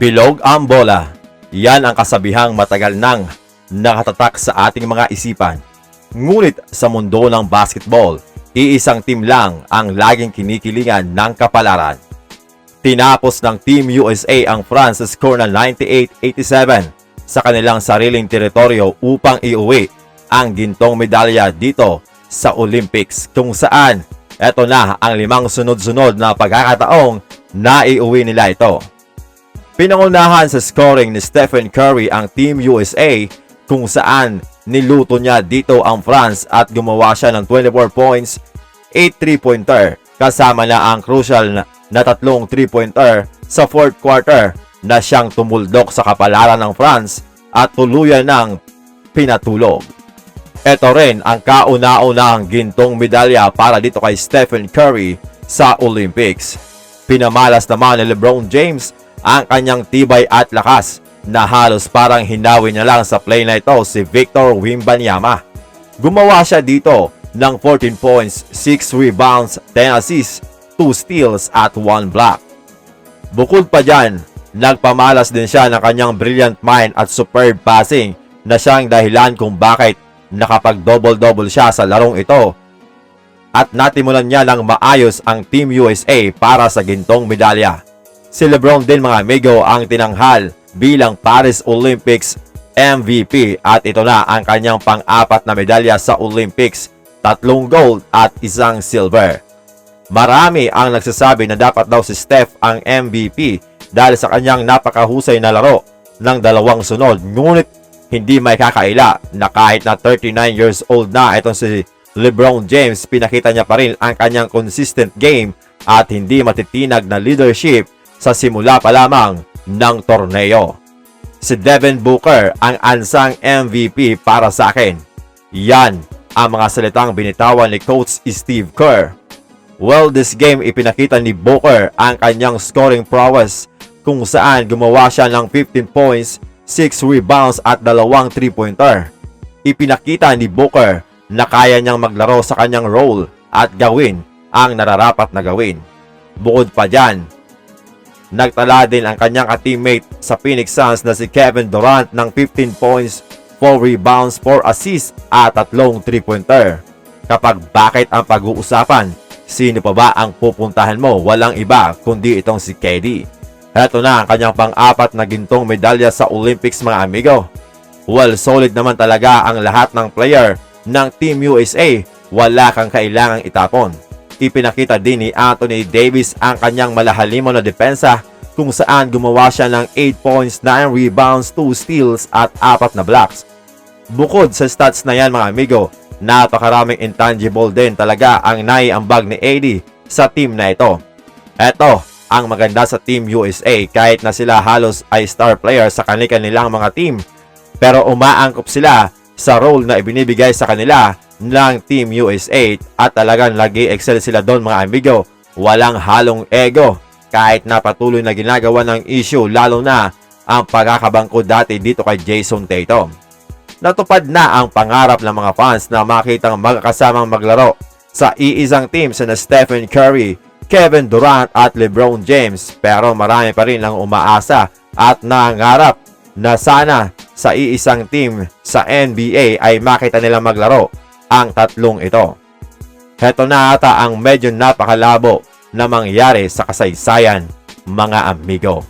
Bilog ang bola. Yan ang kasabihang matagal nang nakatatak sa ating mga isipan. Ngunit sa mundo ng basketball, iisang team lang ang laging kinikilingan ng kapalaran. Tinapos ng Team USA ang France sa score na 98-87 sa kanilang sariling teritoryo upang iuwi ang gintong medalya dito sa Olympics, kung saan eto na ang 5 sunod-sunod na pagkakataong naiuwi nila ito. Pinangunahan sa scoring ni Stephen Curry ang Team USA, kung saan niluto niya dito ang France at gumawa siya ng 24 points, 8 3-pointer, kasama na ang crucial na 3 3-pointer sa 4th quarter na siyang tumuldok sa kapalaran ng France at tuluyan ng pinatulog. Ito rin ang kauna-unahang gintong medalya para dito kay Stephen Curry sa Olympics. Pinamalas naman ni LeBron James ang kanyang tibay at lakas na halos parang hinawi niya lang sa play na ito si Victor Wembanyama. Gumawa siya dito ng 14 points, 6 rebounds, 10 assists, 2 steals at 1 block. Bukod pa dyan, nagpamalas din siya ng kanyang brilliant mind at superb passing na siyang dahilan kung bakit nakapag-double-double siya sa larong ito at natimulan niya ng maayos ang Team USA para sa gintong medalya. Si LeBron din mga amigo ang tinanghal bilang Paris Olympics MVP at ito na ang kanyang pang-4 na medalya sa Olympics, 3 gold at 1 silver. Marami ang nagsasabi na dapat daw si Steph ang MVP dahil sa kanyang napakahusay na laro ng 2 sunod, ngunit hindi may kakaila na kahit na 39 years old na itong si LeBron James, pinakita niya pa rin ang kanyang consistent game at hindi matitinag na leadership sa simula pa lamang ng torneo. Si Devin Booker ang unsung MVP para sa akin. Yan ang mga salitang binitawan ni Coach Steve Kerr. Well, this game ipinakita ni Booker ang kanyang scoring prowess, kung saan gumawa siya ng 15 points, 6 rebounds at 2 3-pointer. Ipinakita ni Booker na kaya niyang maglaro sa kanyang role at gawin ang nararapat na gawin. Bukod pa dyan, nagtala din ang kanyang teammate sa Phoenix Suns na si Kevin Durant ng 15 points, 4 rebounds, 4 assists at 3 3-pointer. Kapag bakit ang pag-uusapan, sino pa ba ang pupuntahan mo? Walang iba kundi itong si KD. Heto na ang kanyang pang-4 na gintong medalya sa Olympics mga amigo. Well, solid naman talaga ang lahat ng player ng Team USA. Wala kang kailangang itapon. Ipinakita din ni Anthony Davis ang kanyang malahalimo na depensa, kung saan gumawa siya ng 8 points, 9 rebounds, 2 steals at 4 na blocks. Bukod sa stats na yan mga amigo, napakaraming intangible din talaga ang naiambag ni AD sa team na ito. Eto ang maganda sa Team USA, kahit na sila halos ay star player sa kanilang mga team, pero umaangkop sila sa role na ibinibigay sa kanila ng Team USA at talagang nag-i-excel sila doon mga amigo. Walang halong ego kahit na patuloy na ginagawa ng issue, lalo na ang pagkakabangko dati dito kay Jason Tatum. Natupad na ang pangarap ng mga fans na makitang magkasamang maglaro sa iisang team sina Stephen Curry, Kevin Durant at LeBron James, pero marami pa rin ang umaasa at nangarap na sana sa iisang team sa NBA ay makita nila maglaro ang tatlong ito. Heto na ata ang medyo napakalabo na mangyari sa kasaysayan mga amigo.